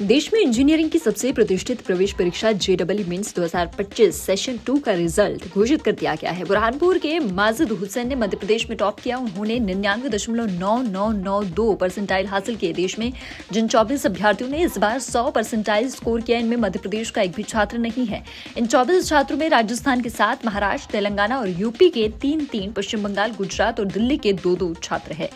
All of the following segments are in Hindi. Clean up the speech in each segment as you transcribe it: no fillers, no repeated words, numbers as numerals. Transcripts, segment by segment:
देश में इंजीनियरिंग की सबसे प्रतिष्ठित प्रवेश परीक्षा JEE मेंस 2025 सेशन 2 का रिजल्ट घोषित कर दिया गया है। बुरहानपुर के माजिद हुसैन ने मध्य प्रदेश में टॉप किया। उन्होंने 99.9992 परसेंटाइल हासिल किए। देश में जिन 24 अभ्यर्थियों ने इस बार 100 परसेंटाइल स्कोर किया, इनमें मध्य प्रदेश का एक भी छात्र नहीं है। इन 24 छात्रों में राजस्थान के 7, महाराष्ट्र, तेलंगाना और यूपी के 3, पश्चिम बंगाल, गुजरात और दिल्ली के 2 छात्र हैं।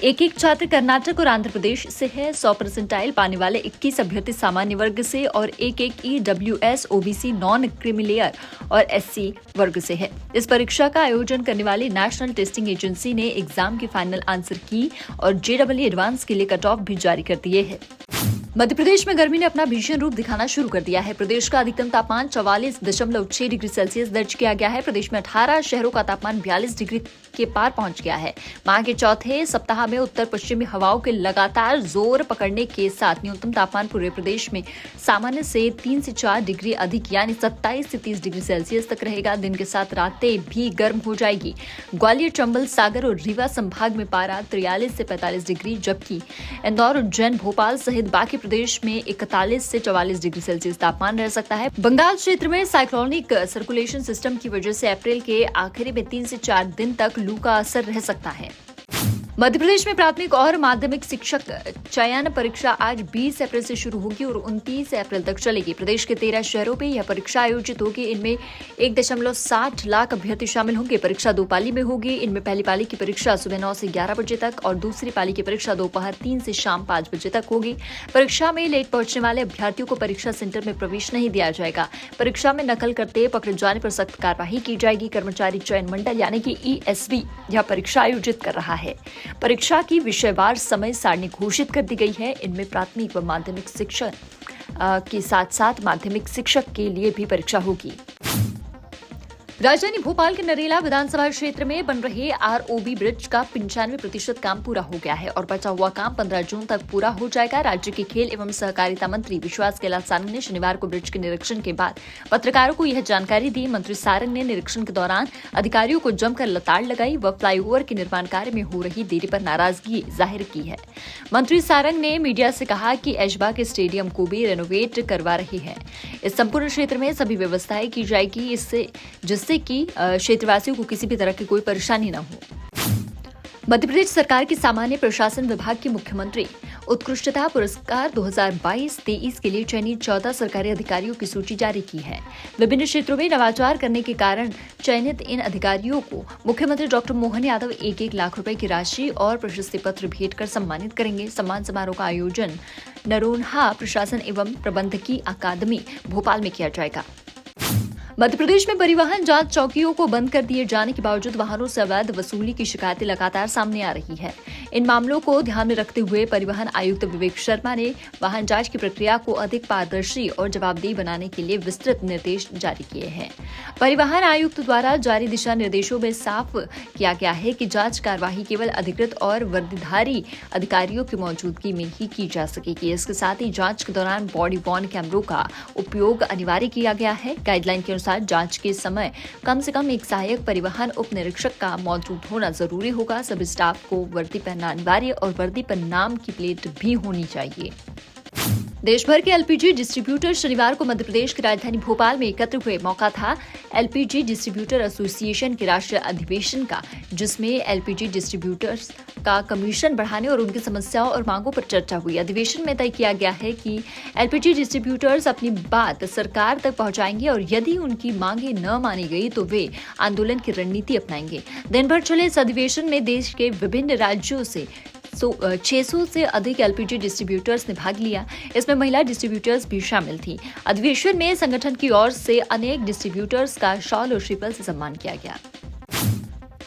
एक छात्र कर्नाटक और आंध्र प्रदेश से है। 100 परसेंटाइल पाने वाले 21 अभ्यर्थी सामान्य वर्ग से और एक EWS, OBC, नॉन क्रीमीलेयर और SC वर्ग से है। इस परीक्षा का आयोजन करने वाली नेशनल टेस्टिंग एजेंसी ने एग्जाम की फाइनल आंसर की और JEE एडवांस के लिए कट ऑफ भी जारी कर दिए हैं। मध्य प्रदेश में गर्मी ने अपना भीषण रूप दिखाना शुरू कर दिया है। प्रदेश का अधिकतम तापमान 44.6 डिग्री सेल्सियस दर्ज किया गया है। प्रदेश में 18 शहरों का तापमान 42 डिग्री के पार पहुंच गया है। माह के चौथे सप्ताह में उत्तर पश्चिमी हवाओं के लगातार जोर पकड़ने के साथ न्यूनतम तापमान पूरे प्रदेश में सामान्य से 3 से 4 डिग्री अधिक यानी 27 से 30 डिग्री सेल्सियस तक रहेगा। दिन के साथ रातें भी गर्म हो जाएगी। ग्वालियर, चंबल, सागर और रीवा संभाग में पारा 43 से 45 डिग्री, जबकि इंदौर, उज्जैन, भोपाल सहित बाकी प्रदेश में 41 से 44 डिग्री सेल्सियस तापमान रह सकता है। बंगाल क्षेत्र में साइक्लोनिक सर्कुलेशन सिस्टम की वजह से अप्रैल के आखिरी में 3 से 4 दिन तक लू का असर रह सकता है। मध्य प्रदेश में प्राथमिक और माध्यमिक शिक्षक चयन परीक्षा आज 20 अप्रैल से शुरू होगी और 29 अप्रैल तक चलेगी। प्रदेश के 13 शहरों में यह परीक्षा आयोजित होगी। इनमें 1.60 लाख अभ्यर्थी शामिल होंगे। परीक्षा 2 पाली में होगी। इनमें पहली पाली की परीक्षा सुबह 9 से 11 बजे तक और दूसरी पाली की परीक्षा दोपहर 3 से शाम 5 बजे तक होगी। परीक्षा में लेट पहुंचने वाले अभ्यर्थियों को परीक्षा सेंटर में प्रवेश नहीं दिया जाएगा। परीक्षा में नकल करते पकड़े जाने पर सख्त कार्रवाई की जाएगी। कर्मचारी चयन मंडल यानी कि ESB यह परीक्षा आयोजित कर रहा है। परीक्षा की विषयवार समय सारणी घोषित कर दी गई है। इनमें प्राथमिक व माध्यमिक शिक्षक के साथ साथ माध्यमिक शिक्षक के लिए भी परीक्षा होगी। राजधानी भोपाल के नरेला विधानसभा क्षेत्र में बन रहे ROB ब्रिज का 95% काम पूरा हो गया है और बचा हुआ काम 15 जून तक पूरा हो जाएगा। राज्य के खेल एवं सहकारिता मंत्री विश्वास कैलाश सारंग ने शनिवार को ब्रिज के निरीक्षण के बाद पत्रकारों को यह जानकारी दी। मंत्री सारंग ने निरीक्षण के दौरान अधिकारियों को जमकर लताड़ लगाई व फ्लाईओवर के निर्माण कार्य में हो रही देरी पर नाराजगी जाहिर की है। मंत्री सारंग ने मीडिया से कहा कि ऐशबाग स्टेडियम को भी रेनोवेट करवा रही है। इस संपूर्ण क्षेत्र में सभी व्यवस्थाएं की जाएगी जिससे कि क्षेत्रवासियों को किसी भी तरह की कोई परेशानी न हो। मध्य प्रदेश सरकार की सामान्य प्रशासन विभाग के मुख्यमंत्री उत्कृष्टता पुरस्कार 2022-23 के लिए चयनित 14 सरकारी अधिकारियों की सूची जारी की है। विभिन्न क्षेत्रों में नवाचार करने के कारण चयनित इन अधिकारियों को मुख्यमंत्री डॉक्टर मोहन यादव 1 लाख रुपए की राशि और प्रशस्ति पत्र भेंट कर सम्मानित करेंगे। सम्मान समारोह का आयोजन नरोन्हा प्रशासन एवं प्रबंधकी अकादमी भोपाल में किया जाएगा। मध्य प्रदेश में परिवहन जांच चौकियों को बंद कर दिए जाने के बावजूद वाहनों से अवैध वसूली की शिकायतें लगातार सामने आ रही है। इन मामलों को ध्यान में रखते हुए परिवहन आयुक्त विवेक शर्मा ने वाहन जांच की प्रक्रिया को अधिक पारदर्शी और जवाबदेह बनाने के लिए विस्तृत निर्देश जारी किए हैं। परिवहन आयुक्त द्वारा जारी दिशा निर्देशों में साफ किया गया है कि जांच कार्यवाही केवल अधिकृत और वर्दीधारी अधिकारियों की मौजूदगी में ही की जा सकेगी। इसके साथ ही जांच के दौरान बॉडी वॉर्न कैमरों का उपयोग अनिवार्य किया गया है। गाइडलाइन के जांच के समय कम से कम एक सहायक परिवहन उप निरीक्षक का मौजूद होना जरूरी होगा। सभी स्टाफ को वर्दी पहनना अनिवार्य और वर्दी पर नाम की प्लेट भी होनी चाहिए। देश भर के LPG डिस्ट्रीब्यूटर शनिवार को मध्य प्रदेश की राजधानी भोपाल में एकत्र हुए। मौका था LPG डिस्ट्रीब्यूटर एसोसिएशन के राष्ट्रीय अधिवेशन का, जिसमें LPG डिस्ट्रीब्यूटर्स का कमीशन बढ़ाने और उनकी समस्याओं और मांगों पर चर्चा हुई। अधिवेशन में तय किया गया है कि LPG डिस्ट्रीब्यूटर्स अपनी बात सरकार तक पहुंचाएंगे और यदि उनकी मांगे न मानी गई तो वे आंदोलन की रणनीति अपनाएंगे। दिन भर चले इस अधिवेशन में देश के विभिन्न राज्यों से 600 से अधिक LPG डिस्ट्रीब्यूटर्स ने भाग लिया। इसमें महिला डिस्ट्रीब्यूटर्स भी शामिल थी। अधिवेशन में संगठन की ओर से अनेक डिस्ट्रीब्यूटर्स का शॉल और श्रीफल से सम्मान किया गया।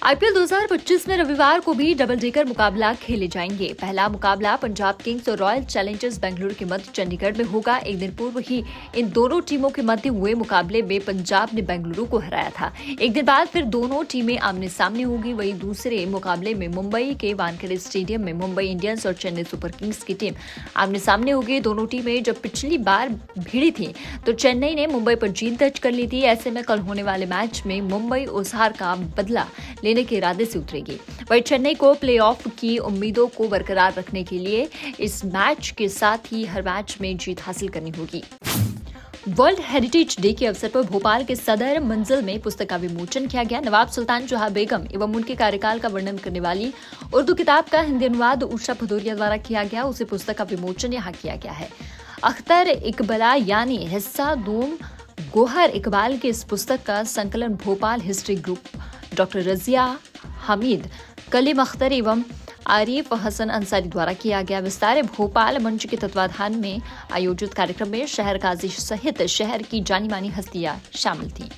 IPL 2025 में रविवार को भी डबल डेकर मुकाबला खेले जाएंगे। पहला मुकाबला पंजाब किंग्स और रॉयल चैलेंजर्स बेंगलुरु के मध्य चंडीगढ़ में होगा। एक दिन पूर्व ही इन दोनों टीमों के मध्य हुए मुकाबले में पंजाब ने बेंगलुरु को हराया था। एक दिन बाद फिर दोनों टीमें आमने सामने होगी। वहीं दूसरे मुकाबले में मुंबई के वानखेड़े स्टेडियम में मुंबई इंडियंस और चेन्नई सुपर किंग्स की टीम आमने सामने होगी। दोनों टीमें जब पिछली बार भिड़ी थी तो चेन्नई ने मुंबई पर जीत दर्ज कर ली थी। ऐसे में कल होने वाले मैच में मुंबई उस हार का बदला लेने लेने के इरादे से उतरेगी। वहीं चेन्नई को प्लेऑफ की उम्मीदों को बरकरार रखने के लिए इस मैच के साथ ही हर मैच में जीत हासिल करनी होगी। वर्ल्ड हेरिटेज डे के अवसर पर भोपाल के सदर मंजिल में पुस्तक का विमोचन किया गया। नवाब सुल्तान जहां बेगम एवं उनके कार्यकाल का वर्णन करने वाली उर्दू किताब का हिंदी अनुवाद उषा भदौरिया द्वारा किया गया, उसे पुस्तक का विमोचन यहाँ किया गया है। अख्तर इकबला यानी हिस्सा दूम गोहर इकबाल की इस पुस्तक का संकलन Bhopal history group, doctor Razia Hamid, Kaleem Akhtar एवं आरिफ हसन अंसारी द्वारा किया गया। विस्तार भोपाल मंच के तत्वाधान में आयोजित कार्यक्रम में शहर काजी सहित शहर की जानी मानी हस्तियां शामिल थीं।